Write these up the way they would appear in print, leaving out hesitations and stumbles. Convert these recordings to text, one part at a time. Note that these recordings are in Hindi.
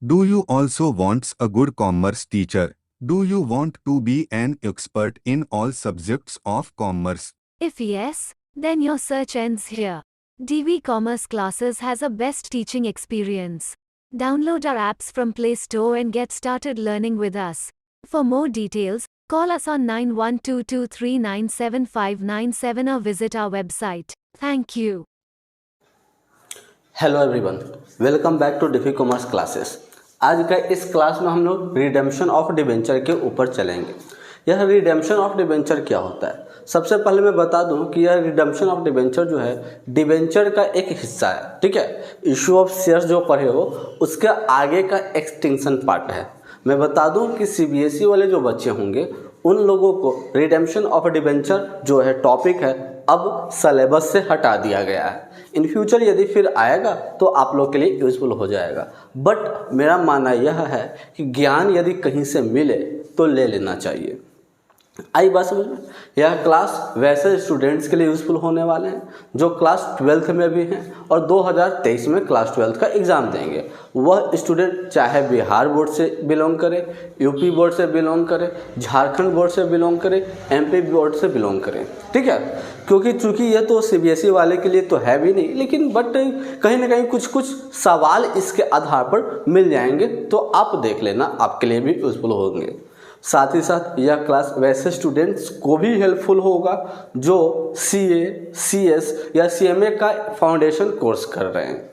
Do you also want a good commerce teacher? Do you want to be an expert in all subjects of commerce? If yes, then your search ends here. DV Commerce Classes has a best teaching experience. Download our apps from Play Store and get started learning with us. For more details, call us on 9122397597 or visit our website. Thank you. Hello everyone, welcome back to डिफी कॉमर्स क्लासेस। आज का इस क्लास में हम लोग रिडेम्पशन ऑफ डिबेंचर के ऊपर चलेंगे। यह रिडेम्पशन ऑफ डिबेंचर क्या होता है? सबसे पहले मैं बता दूं कि यह रिडेम्पशन ऑफ डिबेंचर जो है डिबेंचर का एक हिस्सा है। ठीक है, इशू ऑफ शेयर्स जो पढ़े हो उसके आगे का एक्सटेंशन पार्ट है। मैं बता दूं कि सीबीएसई वाले जो बच्चे होंगे उन लोगों को रिडेम्पशन ऑफ डिबेंचर जो है टॉपिक है अब सिलेबस से हटा दिया गया है। इन फ्यूचर यदि फिर आएगा तो आप लोग के लिए यूजफुल हो जाएगा। बट मेरा मानना यह है कि ज्ञान यदि कहीं से मिले तो ले लेना चाहिए। आई बात समझ में? यह क्लास वैसे स्टूडेंट्स के लिए यूज़फुल होने वाले हैं जो क्लास 12th में भी हैं और 2023 में क्लास 12th का एग्ज़ाम देंगे। वह स्टूडेंट चाहे बिहार बोर्ड से बिलोंग करे, यूपी बोर्ड से बिलोंग करे, झारखंड बोर्ड से बिलोंग करे, एमपी बोर्ड से बिलोंग करे। ठीक है, क्योंकि चूँकि ये तो सीबीएसई वाले के लिए तो है भी नहीं, लेकिन बट कहीं ना कहीं कुछ सवाल इसके आधार पर मिल जाएंगे तो आप देख लेना, आपके लिए भी यूज़फुल होंगे। साथ ही साथ यह क्लास वैसे स्टूडेंट्स को भी हेल्पफुल होगा जो सीए, सीएस या सीएमए का फाउंडेशन कोर्स कर रहे हैं।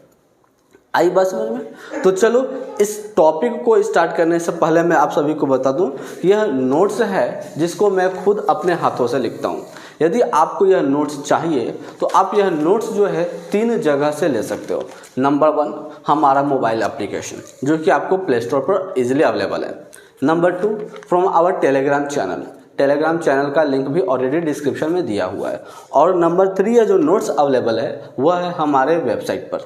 आई बात समझ में? तो चलो इस टॉपिक को स्टार्ट करने से पहले मैं आप सभी को बता दूं कि यह नोट्स है जिसको मैं खुद अपने हाथों से लिखता हूं। यदि आपको यह नोट्स चाहिए तो आप यह नोट्स जो है 3 जगह से ले सकते हो। नंबर 1 हमारा मोबाइल एप्लीकेशन जो कि आपको प्ले स्टोर पर इजीली अवेलेबल है। Number 2 from our Telegram channel का लिंक भी ऑलरेडी डिस्क्रिप्शन में दिया हुआ है। और नंबर 3 है जो नोट्स अवेलेबल है वह है हमारे वेबसाइट पर।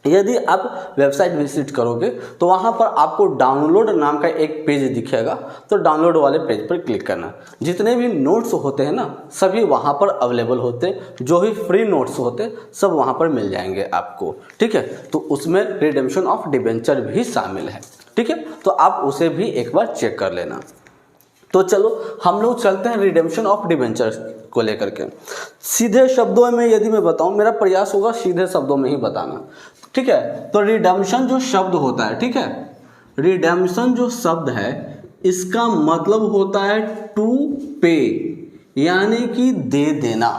यदि आप वेबसाइट विजिट करोगे तो वहाँ पर आपको डाउनलोड नाम का एक पेज दिखेगा, तो डाउनलोड वाले पेज पर क्लिक करना। जितने भी नोट्स होते हैं ना सभी वहाँ पर अवेलेबल होते हैं, जो भी फ्री नोट्स होते सब वहाँ पर मिल जाएंगे आपको। ठीक है, तो उसमें रिडेम्पशन ऑफ डिबेंचर भी शामिल है। ठीक है, तो आप उसे भी एक बार चेक कर लेना। तो चलो हम लोग चलते हैं रिडेम्पशन ऑफ डिबेंचर को लेकर के। सीधे शब्दों में यदि मैं बताऊं, मेरा प्रयास होगा सीधे शब्दों में ही बताना। ठीक है, तो रिडेम्पशन जो शब्द होता है, ठीक है, रिडेम्पशन जो शब्द है इसका मतलब होता है टू पे, यानी कि दे देना,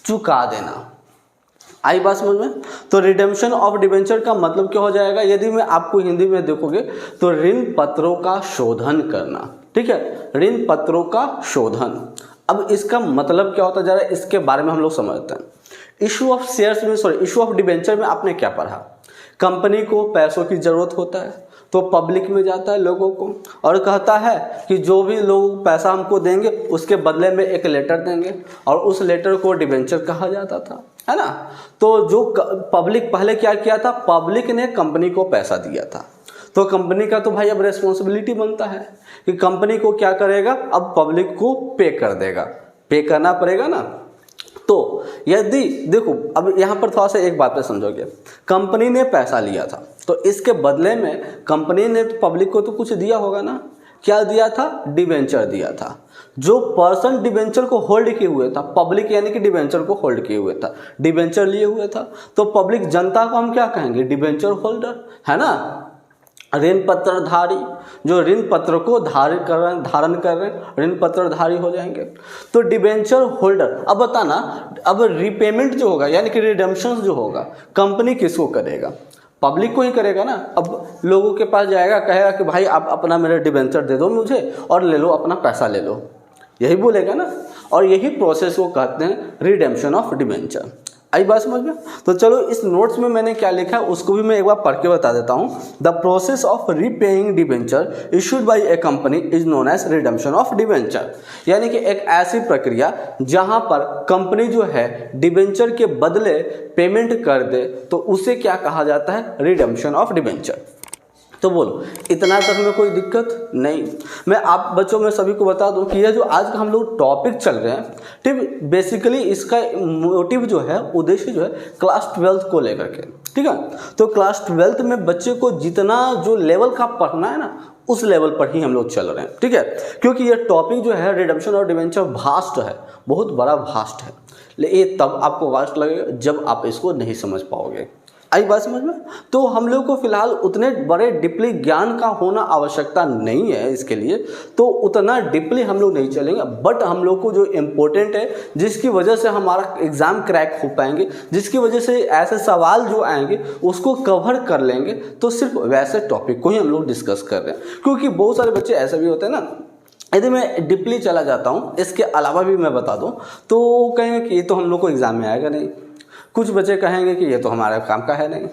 चुका देना। आई बात समझ में? तो रिडेम्पशन ऑफ डिबेंचर का मतलब क्या हो जाएगा? यदि मैं आपको हिंदी में देखोगे तो ऋण पत्रों का शोधन करना। ठीक है, ऋण पत्रों का शोधन। अब इसका मतलब क्या होता है जरा इसके बारे में हम लोग समझते हैं। इशू ऑफ शेयर्स में इशू ऑफ डिबेंचर में आपने क्या पढ़ा? कंपनी को पैसों की जरूरत होता है तो पब्लिक में जाता है लोगों को और कहता है कि जो भी लोग पैसा हमको देंगे उसके बदले में एक लेटर देंगे, और उस लेटर को डिबेंचर कहा जाता था, है ना। तो जो पब्लिक पहले क्या किया था, पब्लिक ने कंपनी को पैसा दिया था, तो कंपनी का तो भाई अब रेस्पॉन्सिबिलिटी बनता है कि कंपनी को क्या करेगा, अब पब्लिक को पे कर देगा, पे करना पड़ेगा ना। तो यदि देखो अब यहाँ पर थोड़ा सा एक बात पे समझोगे, कंपनी ने पैसा लिया था तो इसके बदले में कंपनी ने तो पब्लिक को तो कुछ दिया होगा ना। क्या दिया था? डिबेंचर दिया था। जो पर्सन डिबेंचर को होल्ड किए हुए था, पब्लिक यानी कि डिबेंचर को होल्ड किए हुए था, डिबेंचर लिए हुए था, तो पब्लिक जनता को हम क्या कहेंगे? डिबेंचर होल्डर, है ना। ऋण पत्रधारी, जो ऋण पत्र को धारण कर रहे हैं ऋण पत्रधारी हो जाएंगे। तो डिबेंचर होल्डर। अब बताना, अब रिपेमेंट जो होगा यानी कि रिडेम्पशन जो होगा कंपनी किसको करेगा? पब्लिक को ही करेगा ना। अब लोगों के पास जाएगा, कहेगा कि भाई आप अपना मेरा डिबेंचर दे दो मुझे और ले लो, अपना पैसा ले लो, यही बोलेगा ना। और यही प्रोसेस को कहते हैं रिडेम्पशन ऑफ डिबेंचर। आई बात समझ में? तो चलो इस नोट्स में मैंने क्या लिखा है उसको भी मैं एक बार पढ़ के बता देता हूँ। The process of repaying debenture issued by a company is known as redemption of debenture, यानी कि एक ऐसी प्रक्रिया जहां पर कंपनी जो है डिबेंचर के बदले पेमेंट कर दे तो उसे क्या कहा जाता है? Redemption of debenture. तो बोलो इतना तक में कोई दिक्कत नहीं। मैं आप बच्चों में सभी को बता दूं कि ये जो आज का हम लोग टॉपिक चल रहे हैं, ठीक, बेसिकली इसका मोटिव जो है, उद्देश्य जो है क्लास 12th को लेकर के, ठीक है। तो क्लास 12th में बच्चे को जितना जो लेवल का पढ़ना है ना, उस लेवल पर ही हम लोग चल रहे हैं, ठीक है। क्योंकि ये टॉपिक जो है रिडेम्पशन और डिवेंचर वास्ट है, बहुत बड़ा वास्ट है, लेकिन ये तब आपको वास्ट लगेगा जब आप इसको नहीं समझ पाओगे। आई बात समझ में? तो हम लोग को फिलहाल उतने बड़े डीपली ज्ञान का होना आवश्यकता नहीं है इसके लिए, तो उतना डीपली हम लोग नहीं चलेंगे। बट हम लोग को जो इम्पोर्टेंट है, जिसकी वजह से हमारा एग्ज़ाम क्रैक हो पाएंगे, जिसकी वजह से ऐसे सवाल जो आएंगे उसको कवर कर लेंगे, तो सिर्फ वैसे टॉपिक को ही हम लोग डिस्कस कर रहे हैं। क्योंकि बहुत सारे बच्चे ऐसे भी होते हैं ना, यदि मैं डीपली चला जाता हूँ, इसके अलावा भी मैं बता दूँ, तो कहेंगे कि ये तो हम लोग को एग्ज़ाम में आएगा नहीं। कुछ बच्चे कहेंगे कि ये तो हमारे काम का है नहीं,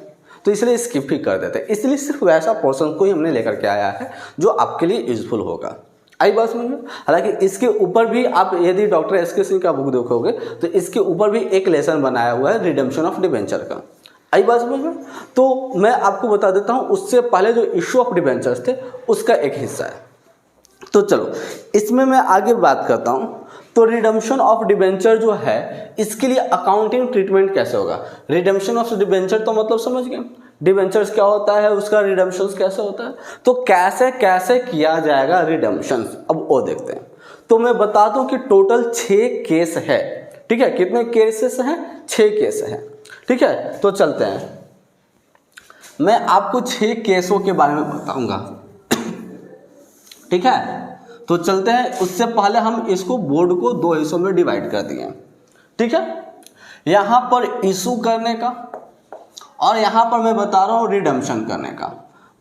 तो इसलिए स्किप ही कर देते हैं। इसलिए सिर्फ वैसा पोर्शन को ही हमने लेकर के आया है जो आपके लिए यूजफुल होगा। आई बात समझ में? हालांकि इसके ऊपर भी आप यदि डॉक्टर एस.के. सिंह का बुक देखोगे तो इसके ऊपर भी एक लेसन बनाया हुआ है रिडेम्पशन ऑफ डिबेंचर का। आई बात समझ में? तो मैं आपको बता देता हूँ, उससे पहले जो इश्यू ऑफ डिबेंचर्स थे उसका एक हिस्सा है। तो चलो इसमें मैं आगे बात करता हूँ। तो रिडेम्पशन ऑफ डिबेंचर जो है, इसके लिए अकाउंटिंग ट्रीटमेंट कैसे होगा? रिडेम्पशन ऑफ डिबेंचर तो मतलब समझ गए, डिबेंचर्स क्या होता है, उसका रिडेम्पशन कैसे होता है, तो कैसे कैसे किया जाएगा रिडेम्पशन, अब वो देखते हैं। तो मैं बता दूं कि टोटल 6 केस है, ठीक है। कितने केसेस हैं? 6 केस हैं, ठीक है। तो चलते हैं, मैं आपको 6 केसों के बारे में बताऊंगा, ठीक है। तो चलते हैं, उससे पहले हम इसको बोर्ड को 2 हिस्सों में डिवाइड कर दिए, ठीक है। यहां पर इशू करने का और यहां पर मैं बता रहा हूं रिडेम्पशन करने का।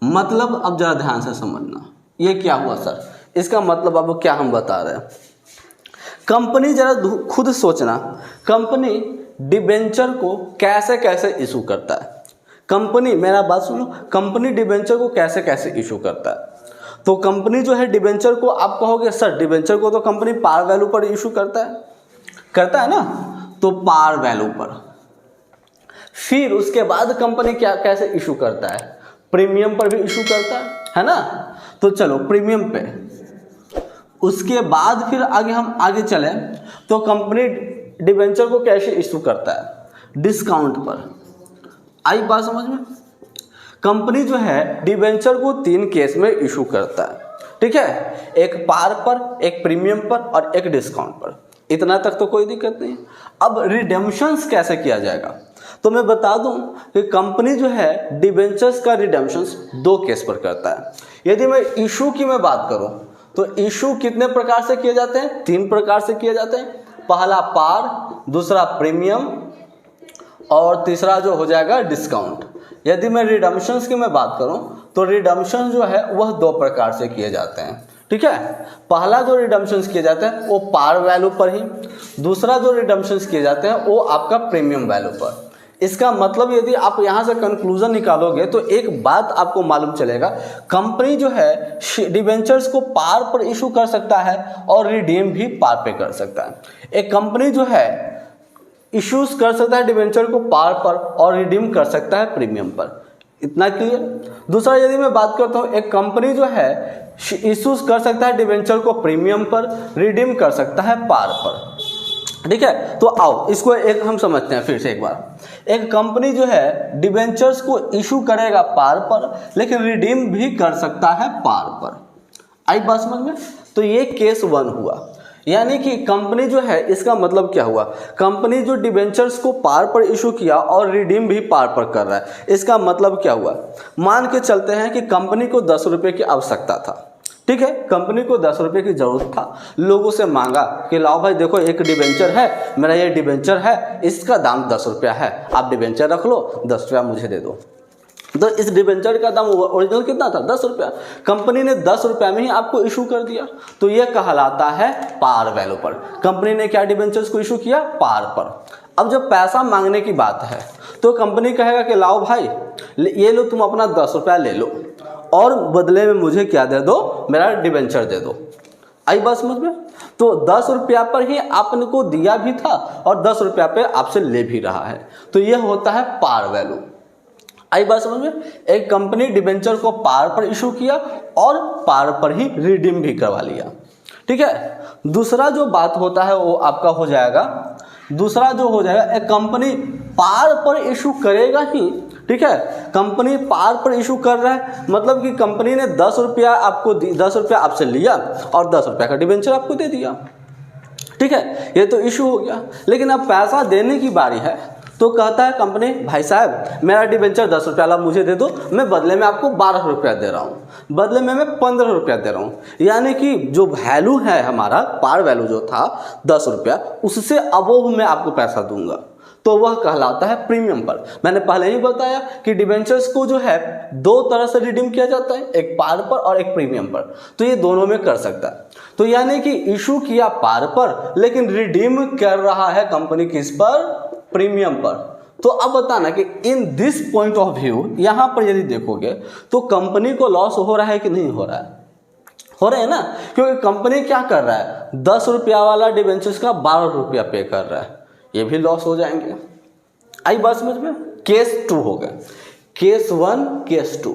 मतलब अब जरा ध्यान से समझना, ये क्या हुआ सर, इसका मतलब अब क्या हम बता रहे हैं। कंपनी, जरा खुद सोचना, कंपनी डिबेंचर को कैसे कैसे इशू करता है। कंपनी, मेरा बात सुनो, कंपनी डिबेंचर को कैसे कैसे इशू करता है। तो कंपनी जो है डिबेंचर को, आप कहोगे सर डिबेंचर को तो कंपनी पार वैल्यू पर इशू करता है ना, तो पार वैल्यू पर। फिर उसके बाद कंपनी क्या कैसे इशू करता है, प्रीमियम पर भी इशू करता है ना। तो चलो प्रीमियम पे, उसके बाद फिर हम आगे चले तो कंपनी डिबेंचर को कैसे इशू करता है, डिस्काउंट पर। आई बात समझ में? कंपनी जो है डिबेंचर को 3 केस में इशू करता है, ठीक है। एक पार पर, एक प्रीमियम पर और एक डिस्काउंट पर। इतना तक तो कोई दिक्कत नहीं। अब रिडेम्पशंस कैसे किया जाएगा, तो मैं बता दूं कि कंपनी जो है डिबेंचर्स का रिडेम्पशंस 2 केस पर करता है। यदि मैं इशू की मैं बात करूं तो इशू कितने प्रकार से किए जाते हैं? 3 प्रकार से किए जाते हैं। पहला पार, दूसरा प्रीमियम और तीसरा जो हो जाएगा डिस्काउंट। यदि मैं रिडेम्पशंस की मैं बात करूं तो रिडेम्पशन जो है वह 2 प्रकार से किए जाते हैं, ठीक है। पहला जो रिडेम्पशंस किए जाते हैं वो पार वैल्यू पर ही, दूसरा जो रिडेम्पशंस किए जाते हैं वो आपका प्रीमियम वैल्यू पर। इसका मतलब यदि आप यहाँ से कंक्लूजन निकालोगे तो एक बात आपको मालूम चलेगा, कंपनी जो है डिबेंचर्स को पार पर इशू कर सकता है और रिडीम भी पार पे कर सकता है। एक कंपनी जो है इश्यूज कर सकता है डिबेंचर को पार पर और रिडीम कर सकता है प्रीमियम पर। इतना क्लियर। दूसरा यदि मैं बात करता हूँ, एक कंपनी जो है इश्यूज कर सकता है डिबेंचर को प्रीमियम पर, रिडीम कर सकता है पार पर, ठीक है। तो आओ इसको एक हम समझते हैं फिर से एक बार। एक कंपनी जो है डिबेंचर्स को इशू करेगा पार पर, लेकिन रिडीम भी कर सकता है पार पर। आई बात समझ में? तो ये केस 1 हुआ। यानी कि कंपनी जो है, इसका मतलब क्या हुआ, कंपनी जो डिबेंचर्स को पार पर इशू किया और रिडीम भी पार पर कर रहा है। इसका मतलब क्या हुआ, मान के चलते हैं कि कंपनी को 10 रुपये की आवश्यकता था, ठीक है। कंपनी को 10 रुपये की जरूरत था, लोगों से मांगा कि लाओ भाई देखो एक डिबेंचर है, मेरा ये डिबेंचर है, इसका दाम 10 रुपया है, आप डिबेंचर रख लो, 10 रुपया मुझे दे दो। तो इस डिबेंचर का दाम ओरिजिनल कितना था? 10 रुपया। कंपनी ने 10 रुपया में ही आपको इशू कर दिया, तो यह कहलाता है पार वैल्यू पर। कंपनी ने क्या डिबेंचर्स को इशू किया? पार पर। अब जब पैसा मांगने की बात है तो कंपनी कहेगा कि लाओ भाई ये लो, तुम अपना 10 रुपया ले लो और बदले में मुझे क्या दे दो, मेरा डिबेंचर दे दो। आई बात समझ में? तो 10 रुपया पर ही आपने को दिया भी था और 10 रुपया पे आपसे ले भी रहा है, तो यह होता है पार वैल्यू। आई बात समझ में? एक कंपनी डिबेंचर को पार पर इशू किया और पार पर ही रिडीम भी करवा लिया। ठीक है, दूसरा जो बात होता है वो आपका हो जाएगा, दूसरा जो हो जाएगा एक कंपनी पार पर इशू करेगा ही। ठीक है, कंपनी पार पर इशू कर रहा है मतलब कि कंपनी ने 10 रुपया आपको 10 रुपया आपसे लिया और 10 रुपया का डिबेंचर आपको दे दिया। ठीक है, ये तो इशू हो गया। लेकिन अब पैसा देने की बारी है तो कहता है कंपनी, भाई साहब मेरा डिबेंचर 10 रुपया वाला मुझे दे दो, मैं बदले में आपको 12 रुपया दे रहा हूँ, बदले में मैं 15 रुपया दे रहा हूँ। यानी कि जो वैल्यू है हमारा पार वैल्यू जो था 10 रुपया, उससे अबोव मैं आपको पैसा दूंगा, तो वह कहलाता है प्रीमियम पर। मैंने पहले ही बताया कि डिबेंचर्स को जो है दो तरह से रिडीम किया जाता है, एक पार पर और एक प्रीमियम पर, तो ये दोनों में कर सकता है। तो यानी कि इशू किया पार पर लेकिन रिडीम कर रहा है कंपनी किस पर? प्रीमियम पर। तो अब बताना कि in this point of view यहां पर यदि देखोगे तो कंपनी को लॉस हो रहा है कि नहीं हो रहा है? हो रहा है ना, क्योंकि कंपनी क्या कर रहा है, 10 रुपया वाला डिबेंचर्स का 12 रुपया पे कर रहा है, ये भी लॉस हो जाएंगे। आई बात समझ में? केस 2 हो गया, केस 1, केस 2।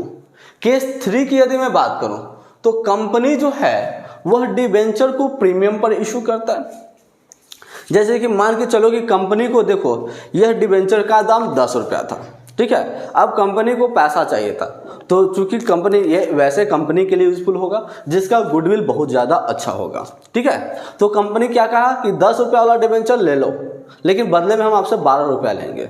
केस 3 की यदि मैं बात करूं तो कंपनी जो है वह डिबेंचर को प्रीमियम पर इशू करता है। जैसे कि मान के चलो कि कंपनी को देखो यह डिबेंचर का दाम 10 रुपया था। ठीक है, अब कंपनी को पैसा चाहिए था, तो चूंकि कंपनी ये वैसे कंपनी के लिए यूजफुल होगा जिसका गुडविल बहुत ज़्यादा अच्छा होगा। ठीक है, तो कंपनी क्या कहा कि 10 रुपया वाला डिबेंचर ले लो, लेकिन बदले में हम आपसे 12 रुपया लेंगे।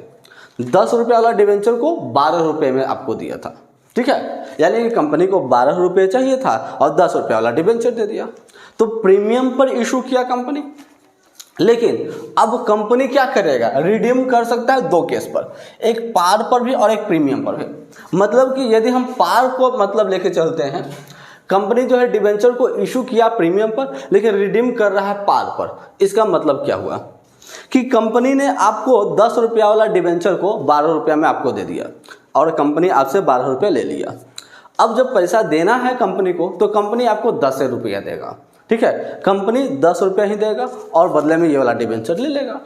10 रुपया वाला डिबेंचर को 12 रुपये में आपको दिया था। ठीक है, यानी कि कंपनी को 12 रुपये चाहिए था और 10 रुपया वाला डिबेंचर दे दिया, तो प्रीमियम पर इशू किया कंपनी। लेकिन अब कंपनी क्या करेगा, रिडीम कर सकता है दो केस पर, एक पार पर भी और एक प्रीमियम पर भी। मतलब कि यदि हम पार को मतलब लेके चलते हैं, कंपनी जो है डिबेंचर को इशू किया प्रीमियम पर लेकिन रिडीम कर रहा है पार पर, इसका मतलब क्या हुआ कि कंपनी ने आपको 10 रुपया वाला डिबेंचर को 12 रुपया में आपको दे दिया और कंपनी आपसे 12 रुपया ले लिया। अब जब पैसा देना है कंपनी को तो कंपनी आपको 10 रुपया देगा। ठीक है, कंपनी 10 रुपया ही देगा और बदले में ये वाला डिबेंचर ले लेगा।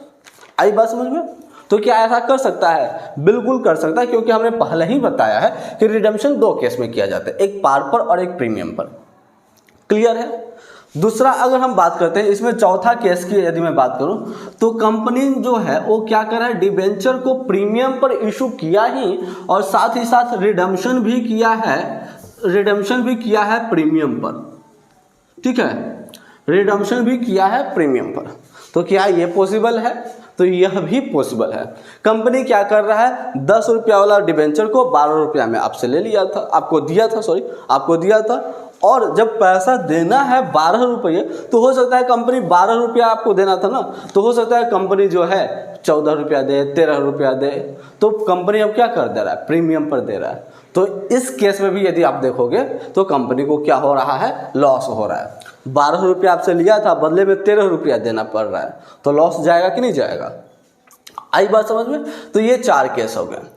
आई बात समझ में? तो क्या ऐसा कर सकता है? बिल्कुल कर सकता है, क्योंकि हमने पहले ही बताया है कि रिडेम्पशन दो केस में किया जाता है, एक पार पर और एक प्रीमियम पर। क्लियर है? दूसरा अगर हम बात करते हैं, इसमें चौथा केस की यदि मैं बात करूं तो कंपनी जो है वो क्या कर रहा है, डिबेंचर को प्रीमियम पर इशू किया ही और साथ ही साथ रिडेम्पशन भी किया है प्रीमियम पर। ठीक है, रिडेम्पशन भी किया है प्रीमियम पर। तो क्या ये पॉसिबल है? तो यह भी पॉसिबल है। कंपनी क्या कर रहा है, 10 रुपया वाला डिबेंचर को 12 रुपया में आपसे ले लिया था, आपको दिया था और जब पैसा देना है 12 रुपये, तो हो सकता है कंपनी 12 रुपया आपको देना था ना, तो हो सकता है कंपनी जो है 14 रुपया दे, 13 रुपया दे, तो कंपनी अब क्या कर दे रहा है, प्रीमियम पर दे रहा है। तो इस केस में भी यदि आप देखोगे तो कंपनी को क्या हो रहा है, लॉस हो रहा है। 12 रुपया आपसे लिया था, बदले में 13 रुपया देना पड़ रहा है, तो लॉस जाएगा कि नहीं जाएगा? आई बात समझ में? तो ये 4 केस हो गए।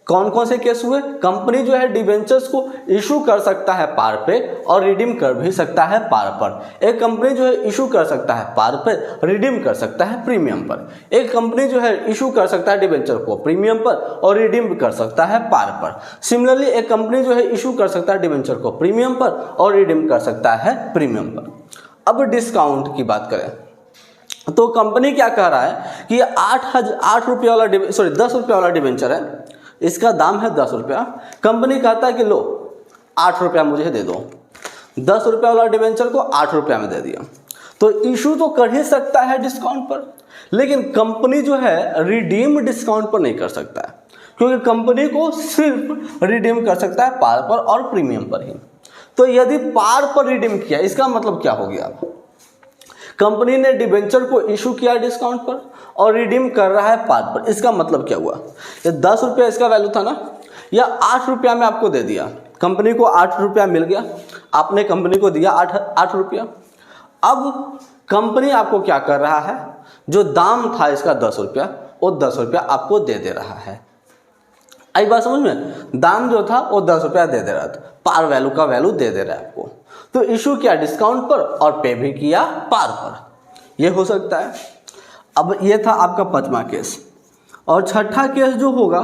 कौन कौन से केस हुए? कंपनी जो है डिबेंचर्स को इशू कर सकता है पार पे और रिडीम कर भी सकता है पार पर। एक कंपनी जो है इशू कर सकता है पार पे, रिडीम कर सकता है प्रीमियम पर। एक कंपनी जो है इशू कर सकता है डिबेंचर को प्रीमियम पर और रिडीम कर सकता है पार पर। सिमिलरली एक कंपनी जो है इशू कर सकता है डिबेंचर को प्रीमियम पर और रिडीम कर सकता है प्रीमियम पर। अब डिस्काउंट की बात करें तो कंपनी क्या कह रहा है कि 10 रुपया वाला डिबेंचर है, इसका दाम है 10 रुपया। कंपनी कहता है कि लो 8 रुपया मुझे दे दो। 10 रुपया वाला डिबेंचर को 8 रुपया में दे दिया, तो इशू तो कर ही सकता है डिस्काउंट पर, लेकिन कंपनी जो है रिडीम डिस्काउंट पर नहीं कर सकता है, क्योंकि कंपनी को सिर्फ रिडीम कर सकता है पार पर और प्रीमियम पर ही। तो यदि पार पर रिडीम किया, इसका मतलब क्या हो गया, कंपनी ने डिबेंचर को इशू किया डिस्काउंट पर और रिडीम कर रहा है पार पर। इसका मतलब क्या हुआ, ये 10 रुपया इसका वैल्यू था ना, या 8 रुपया में आपको दे दिया, कंपनी को 8 रुपया मिल गया, आपने कंपनी को दिया 8 रुपया। अब कंपनी आपको क्या कर रहा है, जो दाम था इसका 10 रुपया, वो 10 रुपया आपको दे रहा है। आई बात समझ में? दाम जो था वो 10 रुपया दे रहा था, पार वैल्यू का वैल्यू दे रहा है आपको। तो इशू किया डिस्काउंट पर और पे भी किया पार पर, ये हो सकता है। अब ये था आपका 5वां केस। और छठा केस जो होगा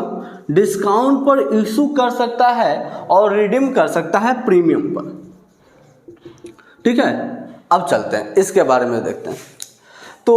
डिस्काउंट पर इशू कर सकता है और रिडीम कर सकता है प्रीमियम पर। ठीक है, अब चलते हैं इसके बारे में देखते हैं। तो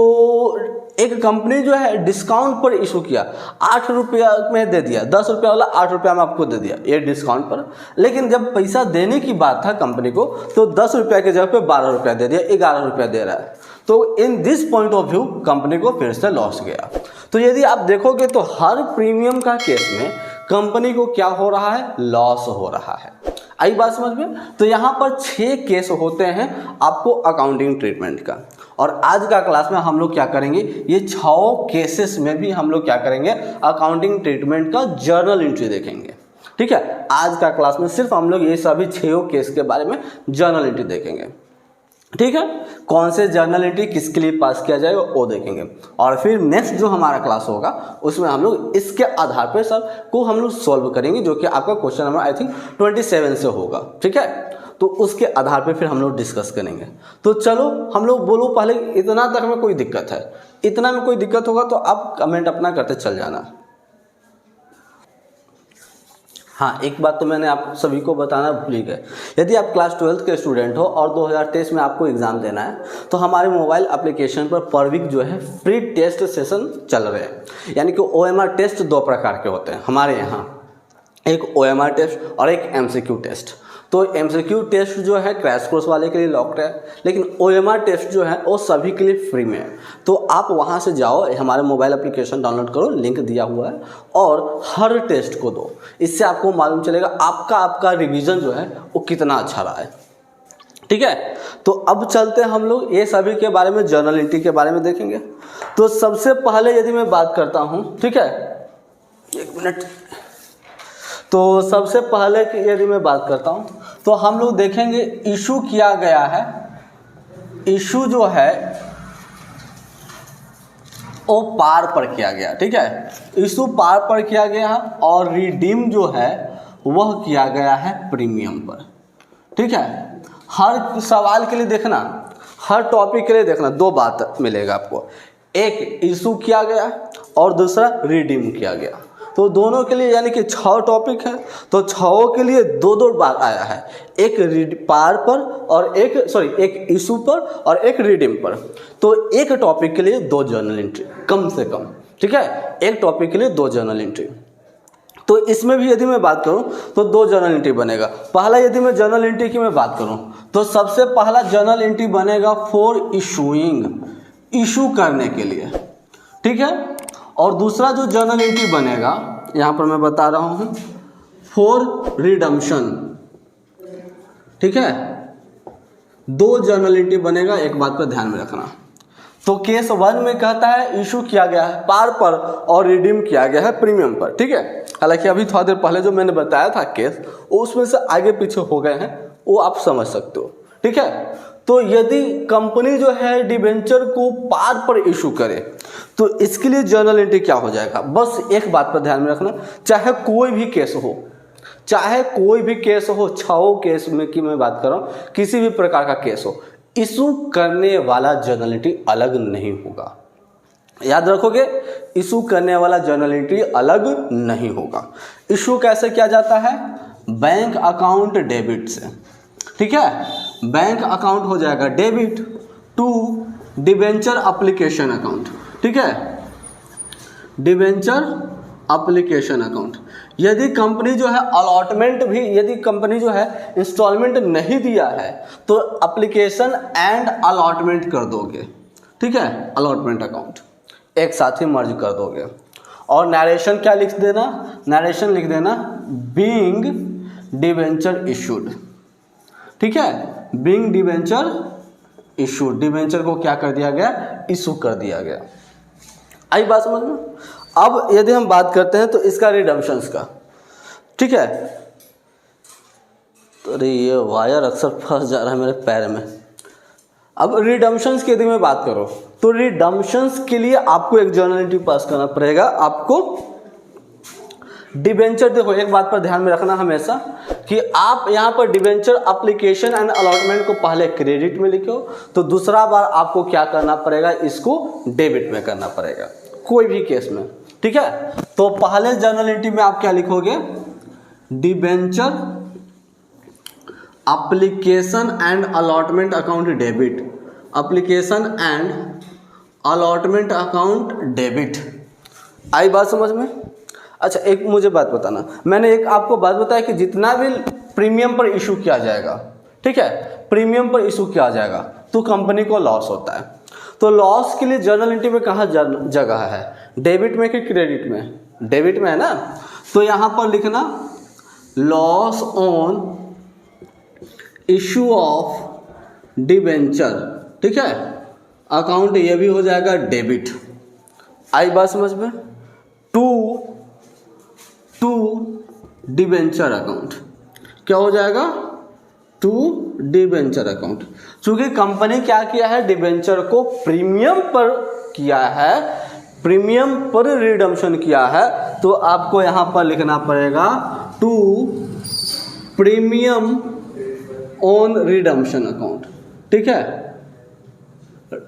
एक कंपनी जो है डिस्काउंट पर इशू किया, 8 रुपया में दे दिया, 10 रुपया वाला 8 रुपया में आपको दे दिया ये डिस्काउंट पर। लेकिन जब पैसा देने की बात था कंपनी को तो 10 रुपया की जगह पे 12 रुपया दे दिया, 11 रुपया दे रहा है। तो in this point of view company को फिर से लॉस गया। तो यदि आप देखोगे तो हर प्रीमियम का केस में कंपनी को क्या हो रहा है, लॉस हो रहा है। आई बात समझ में? तो यहाँ पर 6 केस होते हैं आपको अकाउंटिंग ट्रीटमेंट का, और आज का क्लास में हम लोग क्या करेंगे, ये 6 केसेस में भी हम लोग क्या करेंगे, अकाउंटिंग ट्रीटमेंट का जर्नल एंट्री देखेंगे। ठीक है, आज का क्लास में सिर्फ हम लोग ये सभी 6 केस के बारे में जर्नल एंट्री देखेंगे। ठीक है, कौन से जर्नल एंट्री किसके लिए पास किया जाएगा वो देखेंगे, और फिर नेक्स्ट जो हमारा क्लास होगा उसमें हम लोग इसके आधार पर सब को हम लोग सॉल्व करेंगे, जो कि आपका क्वेश्चन नंबर आई थिंक 27 से होगा। ठीक है, तो उसके आधार पे फिर हम लोग डिस्कस करेंगे। तो चलो हम लोग बोलो पहले इतना तक में कोई दिक्कत है, इतना में कोई दिक्कत होगा तो आप कमेंट अपना करते चल जाना। हाँ, एक बात तो मैंने आप सभी को बताना भूल ही गए, यदि आप क्लास 12th के स्टूडेंट हो और 2023 में आपको एग्जाम देना है तो हमारे मोबाइल एप्लीकेशन पर वीक जो है फ्री टेस्ट सेशन चल रहे हैं। यानी कि OMR टेस्ट 2 प्रकार के होते हैं हमारे यहाँ, एक OMR टेस्ट और एक MCQ टेस्ट। तो MCQ टेस्ट जो है क्रैश कोर्स वाले के लिए लॉक्ड है, लेकिन OMR टेस्ट जो है वो सभी के लिए फ्री में है। तो आप वहाँ से जाओ, हमारे मोबाइल एप्लीकेशन डाउनलोड करो, लिंक दिया हुआ है, और हर टेस्ट को दो। इससे आपको मालूम चलेगा आपका रिवीजन जो है वो कितना अच्छा रहा है। ठीक है, तो अब चलते हैं हम लोग ये सभी के बारे में, जर्नल एंट्री के बारे में देखेंगे। तो सबसे पहले यदि मैं बात करता हूँ, ठीक है, 1 मिनट, तो सबसे पहले यदि मैं बात करता हूं तो हम लोग देखेंगे इशू किया गया है, इशू जो है वो पार पर किया गया। ठीक है, इशू पार पर किया गया है और रिडीम जो है वह किया गया है प्रीमियम पर। ठीक है, हर सवाल के लिए देखना, हर टॉपिक के लिए देखना, 2 बात मिलेगा आपको, एक इशू किया गया और दूसरा रिडीम किया गया। तो दोनों के लिए यानी कि 6 टॉपिक है, तो 6 के लिए 2 बार आया है, एक पार पर और एक इशू पर और एक रिडीम पर। तो एक टॉपिक के लिए 2 जर्नल एंट्री कम से कम। ठीक है, एक टॉपिक के लिए 2 जर्नल एंट्री। तो इसमें भी यदि मैं बात करूं तो 2 जर्नल एंट्री बनेगा। पहला यदि मैं जर्नल एंट्री की मैं बात करूं तो सबसे पहला जर्नल एंट्री बनेगा फॉर इशूइंग, इशू करने के लिए। ठीक है, और दूसरा जो जर्नल एंट्री बनेगा यहाँ पर मैं बता रहा हूँ फॉर रिडम्पशन। ठीक है, 2 जर्नल एंट्री बनेगा, एक बात पर ध्यान में रखना। तो केस 1 में कहता है इशू किया गया है पार पर और रिडीम किया गया है प्रीमियम पर। ठीक है, हालांकि अभी थोड़ा देर पहले जो मैंने बताया था केस, उसमें से आगे पीछे हो गए हैं, वो आप समझ सकते हो। ठीक है, तो यदि कंपनी जो है डिबेंचर को पार पर इशू करे तो इसके लिए जर्नल एंट्री क्या हो जाएगा, बस एक बात पर ध्यान में रखना, चाहे कोई भी केस हो, चाहे कोई भी केस हो, 6 केस में की मैं बात कर रहा हूँ, किसी भी प्रकार का केस हो, इशू करने वाला जर्नल एंट्री अलग नहीं होगा। याद रखोगे, इशू करने वाला जर्नल एंट्री अलग नहीं होगा। इशू कैसे किया जाता है, बैंक अकाउंट डेबिट से। ठीक है, बैंक अकाउंट हो जाएगा debit to debenture application account. ठीक है, डिबेंचर एप्लीकेशन अकाउंट। यदि कंपनी जो है अलॉटमेंट भी, यदि कंपनी जो है इंस्टॉलमेंट नहीं दिया है तो एप्लीकेशन एंड अलॉटमेंट कर दोगे। ठीक है, अलॉटमेंट अकाउंट एक साथ ही मर्ज कर दोगे। और नरेशन क्या लिख देना, नरेशन लिख देना बीइंग डिबेंचर इशूड। ठीक है, बीइंग डिबेंचर इशूड, डिबेंचर को क्या कर दिया गया, इशू कर दिया गया। आई बात समझ में? अब यदि हम बात करते हैं तो इसका रिडम्पशंस का। ठीक है, तो अरे ये वायर अक्सर फंस जा रहा है मेरे पैर में। अब रिडम्पशंस की यदि मैं बात करूं तो रिडम्पशंस के लिए आपको एक जर्नल एंट्री पास करना पड़ेगा। आपको डिबेंचर, देखो एक बात पर ध्यान में रखना हमेशा कि आप यहाँ पर डिबेंचर एप्लीकेशन एंड अलॉटमेंट को पहले क्रेडिट में लिखो, तो दूसरा बार आपको क्या करना पड़ेगा, इसको डेबिट में करना पड़ेगा। कोई भी केस में ठीक है, तो पहले जर्नल एंट्री में आप क्या लिखोगे, debenture application and allotment account debit, application and allotment account debit. आई बात समझ में? अच्छा एक मुझे बात बताना, मैंने एक आपको बात बताया कि जितना भी प्रीमियम पर इशू किया जाएगा, ठीक है, प्रीमियम पर इशू किया जाएगा तो कंपनी को लॉस होता है। तो लॉस के लिए जर्नल एंट्री में कहाँ जगह है, डेबिट में कि क्रेडिट में? डेबिट में है ना, तो यहाँ पर लिखना loss on issue of debenture, ठीक है, अकाउंट ये भी हो जाएगा डेबिट। आई बात समझ में? टू डिबेंचर अकाउंट क्या हो जाएगा, टू डिबेंचर अकाउंट। चूंकि कंपनी क्या किया है, डिबेंचर को प्रीमियम पर किया है, प्रीमियम पर रिडम्पशन किया है, तो आपको यहां पर लिखना पड़ेगा to premium on redemption account, ठीक है,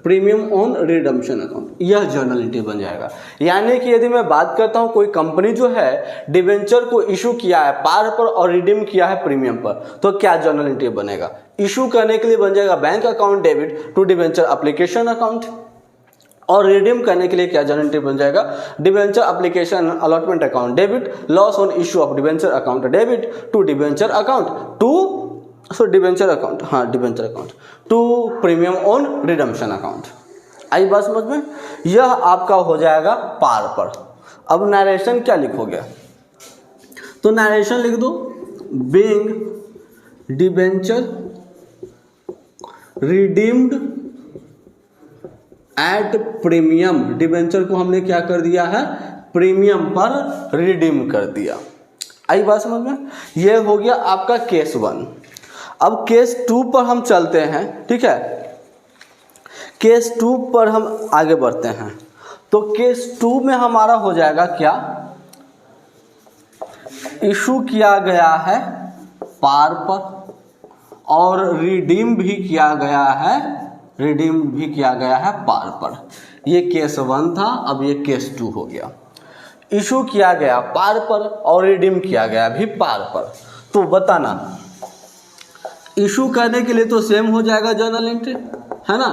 प्रीमियम ऑन रिडम्पशन अकाउंट, यह जर्नल एंट्री बन जाएगा। यानी कि यदि मैं बात करता हूं कोई कंपनी जो है डिबेंचर को इशू किया है पार पर और रिडीम किया है प्रीमियम पर, तो क्या जर्नल एंट्री बनेगा, इशू करने के लिए बन जाएगा bank account debit to debenture application account, और रिडीम करने के लिए क्या जर्नल एंट्री बन जाएगा, debenture application allotment account debit, loss on issue of debenture account debit to debenture account to debenture account, हाँ debenture account to premium on redemption account. आई बात समझ में? यह आपका हो जाएगा पार पर। अब नरेशन क्या लिखोगे, तो नरेशन लिख दो being debenture redeemed at premium, debenture को हमने क्या कर दिया है, प्रीमियम पर रिडीम कर दिया। आई बात समझ में? यह हो गया आपका केस 1। अब केस 2 पर हम चलते हैं, ठीक है, केस 2 पर हम आगे बढ़ते हैं। तो केस 2 में हमारा हो जाएगा क्या, इशू किया गया है पार पर और रिडीम भी किया गया है, रिडीम भी किया गया है पार पर। ये केस 1 था, अब ये केस 2 हो गया। इशू किया गया पार पर और रिडीम किया गया भी पार पर। तो बताना, इशू करने के लिए तो सेम हो जाएगा जर्नल एंट्री, है ना,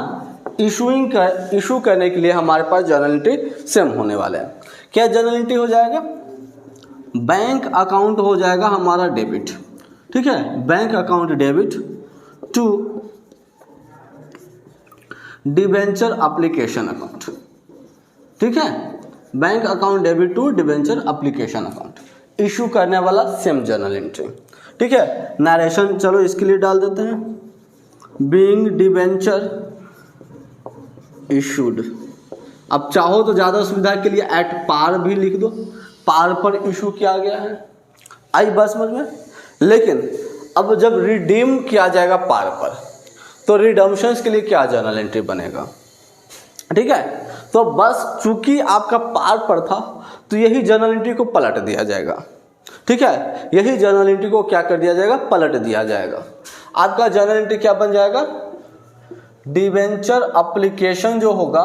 इशू करने के लिए हमारे पास जर्नल एंट्री सेम होने वाले हैं। क्या जर्नल एंट्री हो जाएगा, बैंक अकाउंट हो जाएगा हमारा डेबिट, ठीक है, bank account debit to debenture application account, ठीक है, bank account debit to debenture application account, issue करने वाला सेम जर्नल एंट्री, ठीक है। नरेशन चलो इसके लिए डाल देते हैं, बीइंग डिबेंचर इशूड। अब चाहो तो ज़्यादा सुविधा के लिए एट पार भी लिख दो, पार पर इशू किया गया है। आई बस समझ में? लेकिन अब जब रिडीम किया जाएगा पार पर, तो रिडम्पशंस के लिए क्या जर्नल एंट्री बनेगा, ठीक है। तो बस चूंकि आपका पार पर था तो यही जर्नल एंट्री को पलट दिया जाएगा, ठीक है, यही जर्नल एंट्री को क्या कर दिया जाएगा, पलट दिया जाएगा। आपका जर्नल एंट्री क्या बन जाएगा, डिबेंचर एप्लीकेशन जो होगा,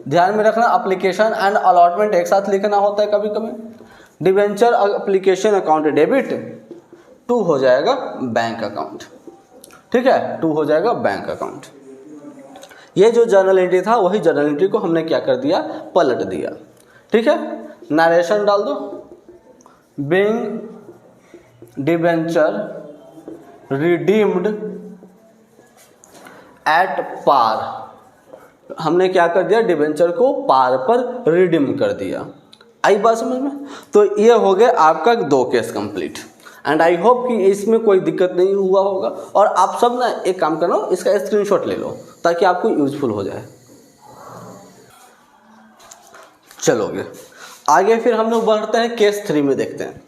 ध्यान में रखना एप्लीकेशन एंड अलॉटमेंट एक साथ लिखना होता है कभी कभी, debenture application account debit to हो जाएगा बैंक अकाउंट, ठीक है, टू हो जाएगा बैंक अकाउंट। ये जो जर्नल एंट्री था वही जर्नल एंट्री को हमने क्या कर दिया, पलट दिया, ठीक है। नरेशन डाल दो, being debenture redeemed at par, हमने क्या कर दिया, डिबेंचर को पार पर रिडीम कर दिया। आई बात समझ में? तो ये हो गया आपका 2 case complete. And I hope कि इसमें कोई दिक्कत नहीं हुआ होगा। और आप सब ना एक काम करो, इसका स्क्रीनशॉट ले लो ताकि आपको यूजफुल हो जाए। चलोगे आगे, फिर हम लोग बढ़ते हैं केस 3 में, देखते हैं।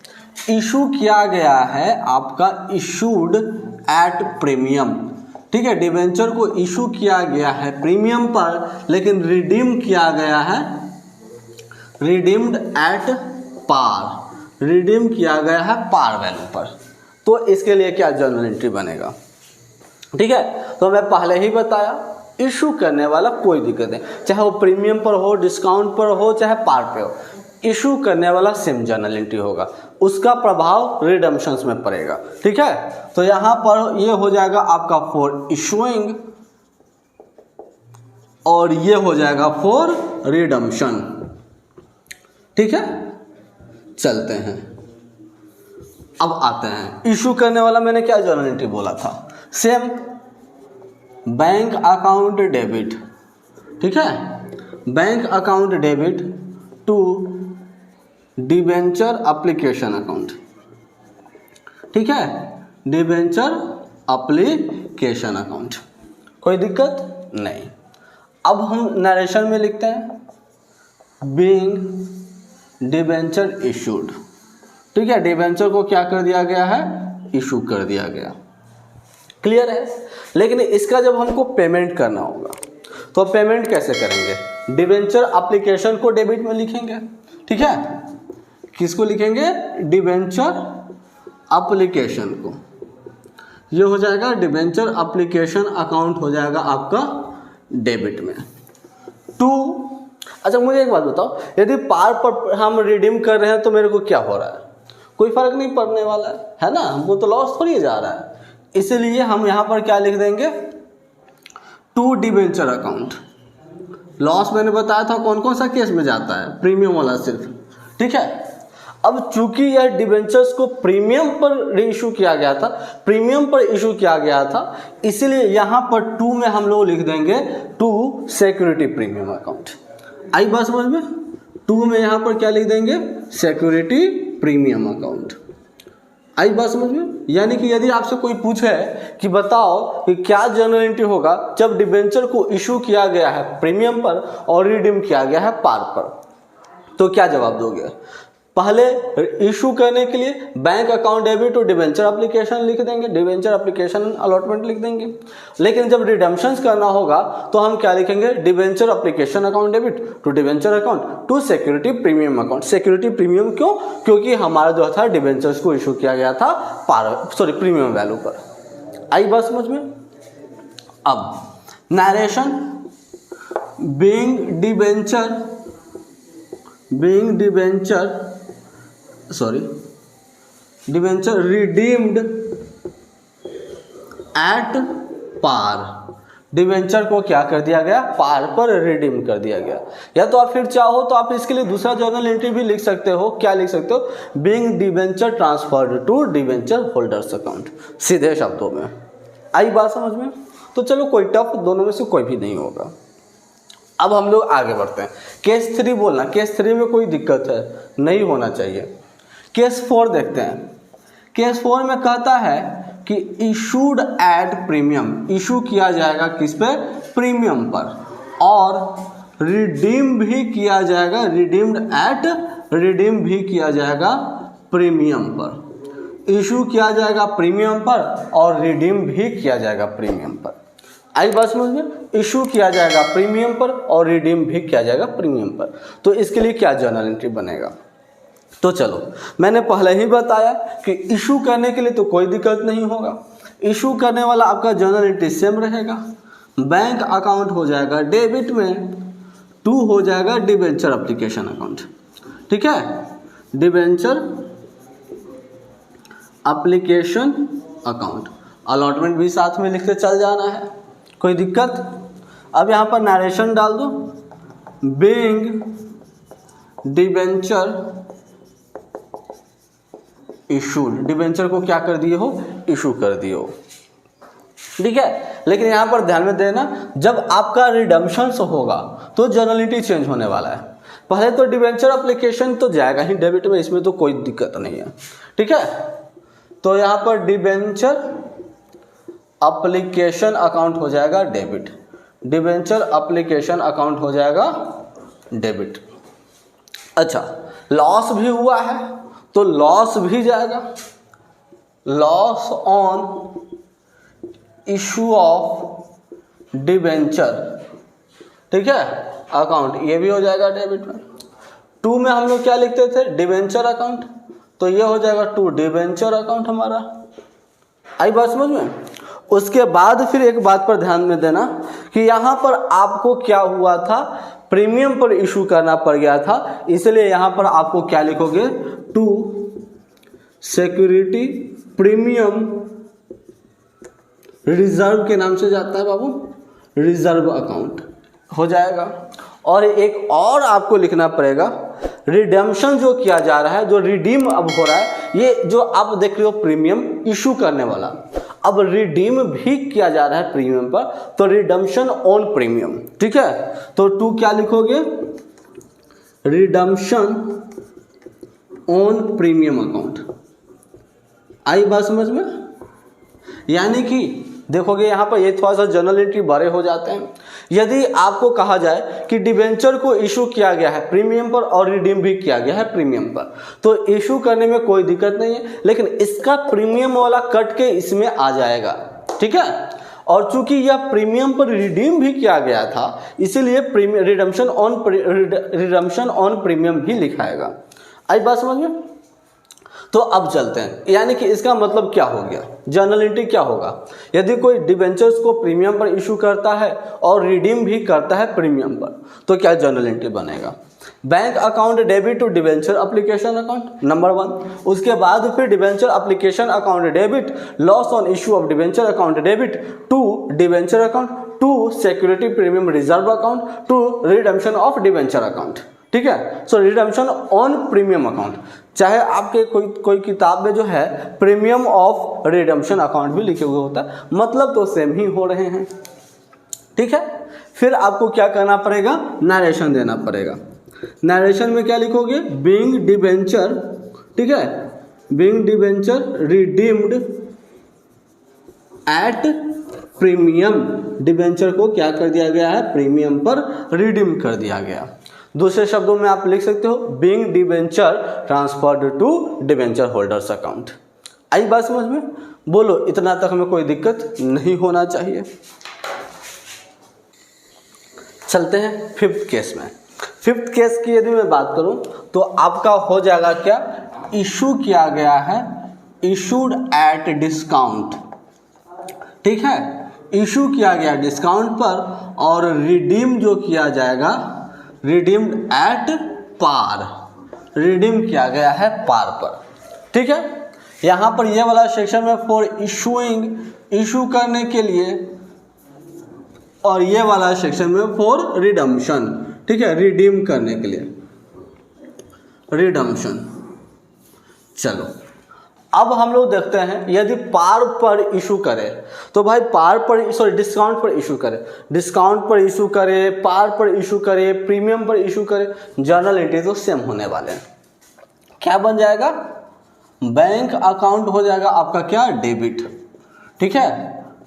इशू किया गया है आपका इशूड एट प्रीमियम, ठीक है, डिबेंचर को इशू किया गया है प्रीमियम पर, लेकिन रिडीम किया गया है, रिडीम्ड एट पार, रिडीम किया गया है पार वैल्यू पर। तो इसके लिए क्या जर्नल एंट्री बनेगा, ठीक है। तो मैं पहले ही बताया, इशू करने वाला कोई दिक्कत नहीं, चाहे वो प्रीमियम पर हो, डिस्काउंट पर हो, चाहे पार पे हो, इशू करने वाला सेम जर्नल एंट्री होगा, उसका प्रभाव रिडम्पशंस में पड़ेगा। ठीक है, तो यहाँ पर ये हो जाएगा आपका फॉर इशूइंग और ये हो जाएगा फॉर रिडम्पशन। ठीक है, चलते हैं, अब आते हैं इशू करने वाला। मैंने क्या जर्नल एंट्री बोला था, सेम बैंक अकाउंट डेबिट। ठीक है, bank account debit to debenture application account. ठीक है, डिबेंचर एप्लीकेशन अकाउंट, कोई दिक्कत नहीं। अब हम नरेशन में लिखते हैं बीइंग डिबेंचर इशूड। ठीक है, डिबेंचर को क्या कर दिया गया है, इशू कर दिया गया। क्लियर है, लेकिन इसका जब हमको पेमेंट करना होगा तो पेमेंट कैसे करेंगे, डिबेंचर एप्लीकेशन को डेबिट में लिखेंगे। ठीक है, किसको लिखेंगे, डिबेंचर एप्लीकेशन को, ये हो जाएगा डिबेंचर एप्लीकेशन अकाउंट हो जाएगा आपका डेबिट में टू। अच्छा मुझे एक बात बताओ, यदि पार पर हम रिडीम कर रहे हैं तो मेरे को क्या हो रहा है, कोई फर्क नहीं पड़ने वाला है ना, हमको तो लॉस थोड़ी जा रहा है। इसलिए हम यहाँ पर क्या लिख देंगे, टू डिबेंचर अकाउंट। लॉस मैंने बताया था कौन कौन सा केस में जाता है, प्रीमियम वाला सिर्फ। ठीक है, अब चूंकि यह डिबेंचर्स को प्रीमियम पर रीइशू किया गया था, प्रीमियम पर इशू किया गया था, इसलिए यहाँ पर टू में हम लोग लिख देंगे टू सिक्योरिटी प्रीमियम अकाउंट। आई बात समझ में, टू में यहाँ पर क्या लिख देंगे, सिक्योरिटी प्रीमियम अकाउंट। आई बात समझ में, यानी कि यदि आपसे कोई पूछे कि बताओ कि क्या जर्नल एंट्री होगा जब डिबेंचर को इशू किया गया है प्रीमियम पर और रिडीम किया गया है पार पर, तो क्या जवाब दोगे। पहले इशू करने के लिए bank account debit to debenture application लिख देंगे, डिबेंचर एप्लीकेशन अलॉटमेंट लिख देंगे। लेकिन जब रिडम्पशंस करना होगा तो हम क्या लिखेंगे, debenture application account debit to debenture account to security premium account. Security premium क्यों, क्योंकि हमारा जो था डिबेंचर्स को इशू किया गया था प्रीमियम वैल्यू पर। आई बात समझ में। अब narration being debenture redeemed at par. Debenture को क्या कर दिया गया, पार पर रिडीम कर दिया गया। या तो आप फिर चाहो तो आप इसके लिए दूसरा जर्नल एंट्री भी लिख सकते हो, क्या लिख सकते हो, being debenture transferred to debenture holders account, सीधे शब्दों में। आई बात समझ में। तो चलो कोई टफ दोनों में से कोई भी नहीं होगा। अब हम लोग आगे बढ़ते हैं। केस 3 बोलना, केस 3 में कोई दिक्कत है, नहीं होना चाहिए। केस 4 देखते हैं। केस 4 में कहता है कि इशूड एट प्रीमियम, इशू किया जाएगा किस पे, प्रीमियम पर, और रिडीम भी किया जाएगा, रिडीम भी किया जाएगा प्रीमियम पर। इशू किया जाएगा प्रीमियम पर और रिडीम भी किया जाएगा प्रीमियम पर। आई बात समझ में, इशू किया जाएगा प्रीमियम पर और रिडीम भी किया जाएगा प्रीमियम पर। तो इसके लिए क्या जर्नल एंट्री बनेगा, तो चलो मैंने पहले ही बताया कि इशू करने के लिए तो कोई दिक्कत नहीं होगा। इशू करने वाला आपका जर्नल एंट्री सेम रहेगा, बैंक अकाउंट हो जाएगा डेबिट में, टू हो जाएगा डिबेंचर एप्लीकेशन अकाउंट। ठीक है, डिबेंचर एप्लीकेशन अकाउंट, अलॉटमेंट भी साथ में लिखते चल जाना है, कोई दिक्कत। अब यहाँ पर नरेशन डाल दो, बीइंग डिबेंचर इशूड, डिबेंचर को क्या कर दिए हो, इशू कर दिए हो। ठीक है, लेकिन यहाँ पर ध्यान में देना, जब आपका रिडम्पशंस होगा तो जर्नल एंट्री चेंज होने वाला है। पहले तो डिबेंचर एप्लीकेशन तो जाएगा ही डेबिट में, इसमें तो कोई दिक्कत नहीं है। ठीक है, तो यहाँ पर डिबेंचर एप्लीकेशन अकाउंट हो जाएगा डेबिट, डिबेंचर एप्लीकेशन अकाउंट हो जाएगा डेबिट। अच्छा, लॉस भी हुआ है तो लॉस भी जाएगा, loss on issue of debenture, ठीक है, अकाउंट, ये भी हो जाएगा डेबिट में। टू में हम लोग क्या लिखते थे, डिबेंचर अकाउंट, तो ये हो जाएगा टू डिबेंचर अकाउंट हमारा। आई बात समझ में। उसके बाद फिर एक बात पर ध्यान में देना कि यहाँ पर आपको क्या हुआ था, प्रीमियम पर इशू करना पड़ गया था, इसलिए यहाँ पर आपको क्या लिखोगे, टू सिक्योरिटी प्रीमियम रिजर्व के नाम से जाता है बाबू, रिजर्व अकाउंट हो जाएगा। और एक और आपको लिखना पड़ेगा, रिडेम्पशन जो किया जा रहा है, जो रिडीम अब हो रहा है, ये जो आप देख रहे हो प्रीमियम इशू करने वाला, अब रिडीम भी किया जा रहा है प्रीमियम पर, तो रिडेम्पशन ऑन प्रीमियम, ठीक है। तो टू क्या लिखोगे, रिडेम्पशन ऑन प्रीमियम अकाउंट। आई बात समझ में? यानी कि देखोगे यहाँ पर ये थोड़ा सा जनरल एंट्री बड़े हो जाते हैं। यदि आपको कहा जाए कि डिबेंचर को इशू किया गया है प्रीमियम पर और रिडीम भी किया गया है प्रीमियम पर, तो इशू करने में कोई दिक्कत नहीं है, लेकिन इसका प्रीमियम वाला कट के इसमें आ जाएगा, ठीक है। और चूंकि यह प्रीमियम पर रिडीम भी किया गया था, इसीलिए रिडेम्पशन ऑन प्रीमियम भी लिखाएगा। आई बात समझ में? तो अब चलते हैं, यानी कि इसका मतलब क्या हो गया, जर्नल एंट्री क्या होगा। यदि कोई डिबेंचर्स को प्रीमियम पर इशू करता है और रिडीम भी करता है प्रीमियम पर, तो क्या जर्नल एंट्री बनेगा, bank account debit to debenture application account number 1, उसके बाद फिर debenture application account debit, loss on issue of debenture account debit to debenture account, to security premium reserve account, to redemption of debenture account, ठीक है। So redemption on premium account, चाहे आपके कोई किताब में जो है प्रीमियम ऑफ रिडेम्पशन अकाउंट भी लिखे हुए होता है, मतलब तो सेम ही हो रहे हैं, ठीक है। फिर आपको क्या करना पड़ेगा, नरेशन देना पड़ेगा। नरेशन में क्या लिखोगे, बीइंग डिबेंचर, ठीक है, being debenture redeemed at premium, debenture को क्या कर दिया गया है, प्रीमियम पर रिडीम कर दिया गया। दूसरे शब्दों में आप लिख सकते हो, being debenture transferred to debenture holders account. आई बात समझ में? बोलो, इतना तक हमें कोई दिक्कत नहीं होना चाहिए। चलते हैं फिफ्थ केस में। फिफ्थ केस की यदि मैं बात करूं तो आपका हो जाएगा क्या, इशू किया गया है, इशूड एट डिस्काउंट, ठीक है, इशू किया गया डिस्काउंट पर और रिडीम जो किया जाएगा, रिडीम्ड एट पार, रिडीम किया गया है पार पर, ठीक है। यहाँ पर ये वाला सेक्शन में फॉर इशूइंग, इशू करने के लिए, और ये वाला सेक्शन में फॉर रिडम्पशन, ठीक है, रिडीम करने के लिए, रिडम्पशन। चलो अब हम लोग देखते हैं, यदि पार पर इशू करे तो भाई पार पर, सॉरी डिस्काउंट पर इशू करे, डिस्काउंट पर इशू करे, पार पर इशू करे, प्रीमियम पर इशू करे, जर्नल एंट्री तो सेम होने वाले हैं। क्या बन जाएगा, बैंक अकाउंट हो जाएगा आपका क्या, डेबिट, ठीक है,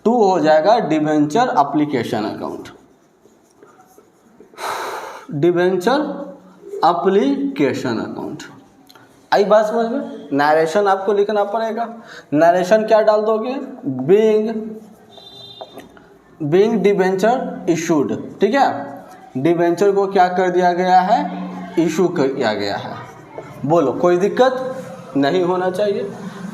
टू हो जाएगा debenture application account, debenture application account. आई बात समझ में? नरेशन आपको लिखना पड़ेगा। नरेशन क्या डाल दोगे, बीइंग डिबेंचर इशूड, ठीक है, डिबेंचर को क्या कर दिया गया है, इशू कर दिया गया है। बोलो, कोई दिक्कत नहीं होना चाहिए।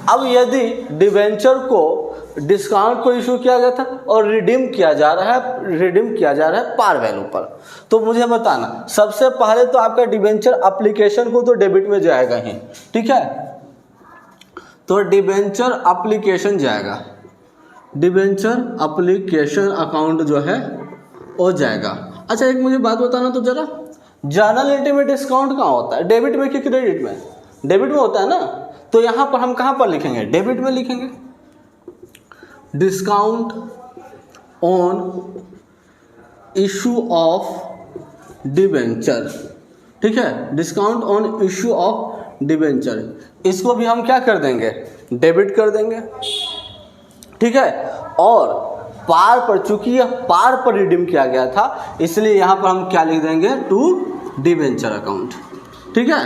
अब यदि डिबेंचर को डिस्काउंट को इशू किया गया था और रिडीम किया जा रहा है पार वैल्यू पर, तो मुझे बताना, सबसे पहले तो आपका डिबेंचर एप्लीकेशन को तो डेबिट में जाएगा ही, ठीक है, तो डिबेंचर एप्लीकेशन जाएगा, डिबेंचर एप्लीकेशन अकाउंट जो है वो जाएगा। अच्छा एक मुझे बात बताना तो जरा, जर्नल एंट्री में डिस्काउंट कहाँ होता है, डेबिट में कि क्रेडिट में? डेबिट में होता है ना, तो यहाँ पर हम कहाँ पर लिखेंगे, डेबिट में लिखेंगे। Discount on issue of debenture, ठीक है, discount on issue of debenture, इसको भी हम क्या कर देंगे, डेबिट कर देंगे, ठीक है। और पार पर, चूंकि यह पार पर रिडीम किया गया था, इसलिए यहाँ पर हम क्या लिख देंगे, टू डिबेंचर अकाउंट, ठीक है,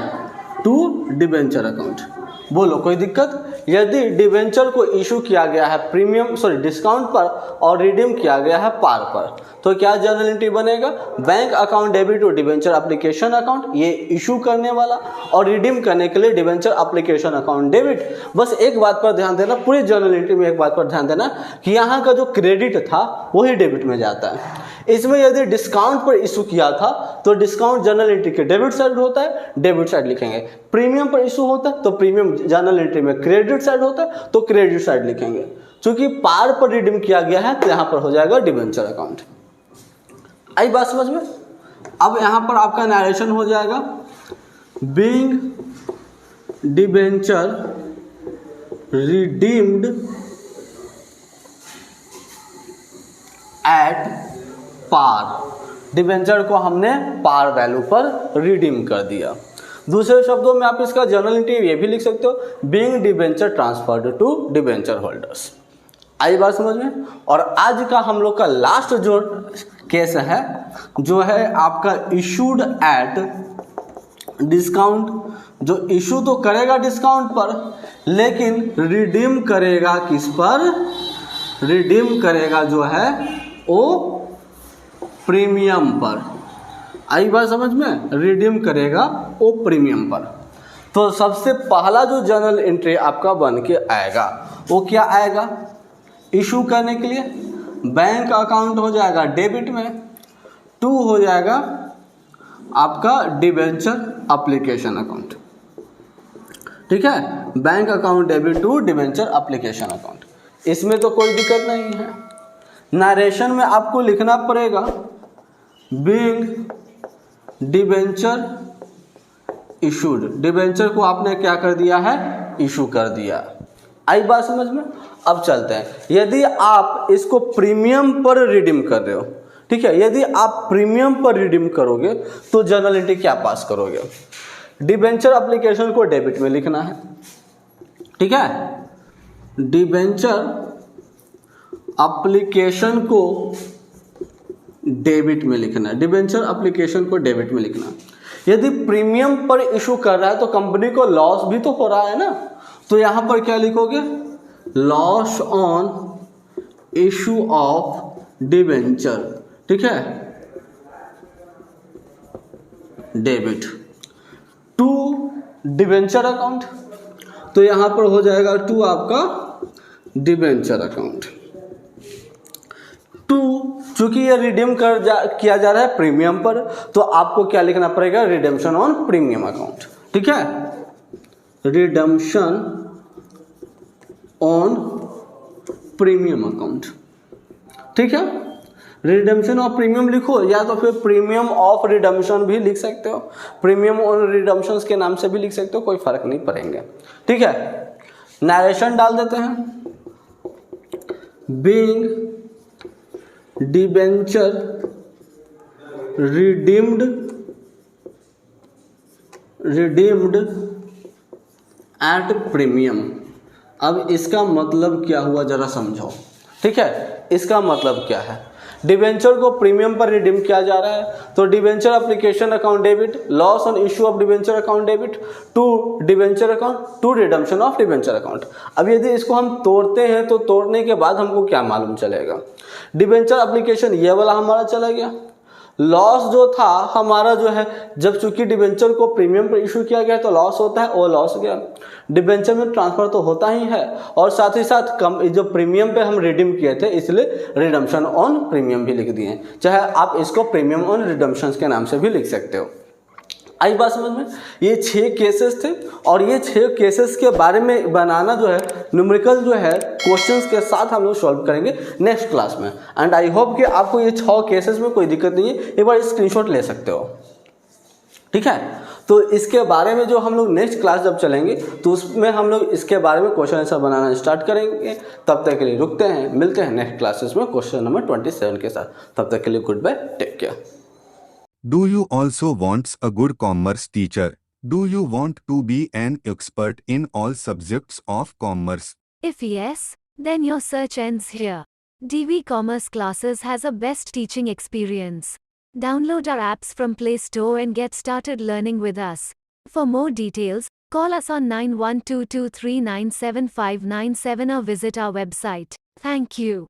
टू डिबेंचर अकाउंट। बोलो कोई दिक्कत? यदि डिबेंचर को इशू किया गया है डिस्काउंट पर और रिडीम किया गया है पार पर, तो क्या जर्नल एंट्री बनेगा? Bank account debit to debenture application account, ये इशू करने वाला, और रिडीम करने के लिए डिबेंचर एप्लीकेशन अकाउंट डेबिट। बस एक बात पर ध्यान देना, पूरी जर्नल एंट्री में एक बात पर ध्यान देना कि यहाँ का जो क्रेडिट था वही डेबिट में जाता है। इसमें यदि डिस्काउंट पर इशू किया था तो डिस्काउंट जर्नल एंट्री के डेबिट साइड होता है, डेबिट साइड लिखेंगे। प्रीमियम पर इशू होता है तो प्रीमियम जर्नल एंट्री में क्रेडिट साइड होता है तो क्रेडिट साइड लिखेंगे। चूंकि पार पर रिडीम किया गया है तो यहाँ पर हो जाएगा डिबेंचर अकाउंट। आई बात समझ में? अब यहाँ पर आपका नरेशन हो जाएगा, being debenture redeemed at par, debenture को हमने पार वैल्यू पर रिडीम कर दिया। दूसरे शब्दों में आप इसका जर्नल एंट्री ये भी लिख सकते हो, being debenture transferred to debenture holders. आई बात समझ में? और आज का हम लोग का लास्ट जो केस है जो है आपका इशूड एट डिस्काउंट, जो इशू तो करेगा डिस्काउंट पर लेकिन रिडीम करेगा किस पर? रिडीम करेगा जो है वो प्रीमियम पर। आई बात समझ में? रिडीम करेगा वो प्रीमियम पर। तो सबसे पहला जो जर्नल एंट्री आपका बन के आएगा वो क्या आएगा? इशू करने के लिए बैंक अकाउंट हो जाएगा डेबिट में, टू हो जाएगा आपका डिबेंचर एप्लीकेशन अकाउंट। ठीक है, bank account debit to debenture application account, इसमें तो कोई दिक्कत नहीं है। नरेशन में आपको लिखना पड़ेगा बीइंग डिबेंचर इशूड, डिबेंचर को आपने क्या कर दिया है? इशू कर दिया। आई बात समझ में? अब चलते हैं, यदि आप इसको प्रीमियम पर रिडीम कर रहे हो, ठीक है, यदि आप प्रीमियम पर रिडीम करोगे तो जर्नल एंट्री क्या पास करोगे? डिबेंचर एप्लीकेशन को डेबिट में लिखना है, ठीक है, डिबेंचर एप्लीकेशन को डेबिट में लिखना है, डिबेंचर एप्लीकेशन को डेबिट में लिखना। यदि प्रीमियम पर इशू कर रहा है तो कंपनी को लॉस भी तो हो रहा है ना, तो यहां पर क्या लिखोगे? Loss on issue of debenture, ठीक है, डेबिट टू डिबेंचर अकाउंट, तो यहां पर हो जाएगा टू आपका डिबेंचर अकाउंट। टू चूंकि ये रिडीम किया जा रहा है प्रीमियम पर तो आपको क्या लिखना पड़ेगा? रिडेम्पशन ऑन प्रीमियम अकाउंट, ठीक है, रिडेम्पशन ऑन प्रीमियम अकाउंट, ठीक है। रिडेम्पशन ऑफ प्रीमियम लिखो या तो फिर प्रीमियम ऑफ रिडेम्पशन भी लिख सकते हो, प्रीमियम ऑन रिडेम्पशन के नाम से भी लिख सकते हो, कोई फर्क नहीं पड़ेंगे, ठीक है। नरेशन डाल देते हैं, being debenture redeemed at premium. अब इसका मतलब क्या हुआ जरा समझो, ठीक है। इसका मतलब क्या है? डिबेंचर को प्रीमियम पर रिडीम किया जा रहा है तो debenture application account debit, loss on issue of debenture account debit to debenture account to redemption of debenture account. अब यदि इसको हम तोड़ते हैं तो तोड़ने के बाद हमको क्या मालूम चलेगा? डिबेंचर एप्लीकेशन ये वाला हमारा चला गया, लॉस जो था हमारा जो है, जब चूंकि डिबेंचर को प्रीमियम पर इशू किया गया तो लॉस होता है, वो लॉस गया। डिबेंचर में ट्रांसफर तो होता ही है और साथ ही साथ कम जो प्रीमियम पे हम रिडीम किए थे इसलिए रिडम्पशन ऑन प्रीमियम भी लिख दिए, चाहे आप इसको प्रीमियम ऑन रिडम्पशन के नाम से भी लिख सकते हो। आई बात समझ में? ये 6 केसेस थे और ये 6 केसेस के बारे में बनाना जो है न्यूमेरिकल जो है क्वेश्चंस के साथ हम लोग सॉल्व करेंगे नेक्स्ट क्लास में। एंड आई होप कि आपको ये 6 केसेस में कोई दिक्कत नहीं है, एक बार स्क्रीनशॉट ले सकते हो, ठीक है। तो इसके बारे में जो हम लोग नेक्स्ट क्लास जब चलेंगे तो उसमें हम लोग इसके बारे में क्वेश्चन आंसर बनाना स्टार्ट करेंगे। तब तक के लिए रुकते हैं, मिलते हैं नेक्स्ट क्लासेस में क्वेश्चन नंबर 27 के साथ। तब तक के लिए goodbye, take care. Do you also want a good commerce teacher? Do you want to be an expert in all subjects of commerce? If yes, then your search ends here. DV Commerce Classes has a best teaching experience. Download our apps from Play Store and get started learning with us. For more details, Call us on 9122397597 or visit our website. Thank you.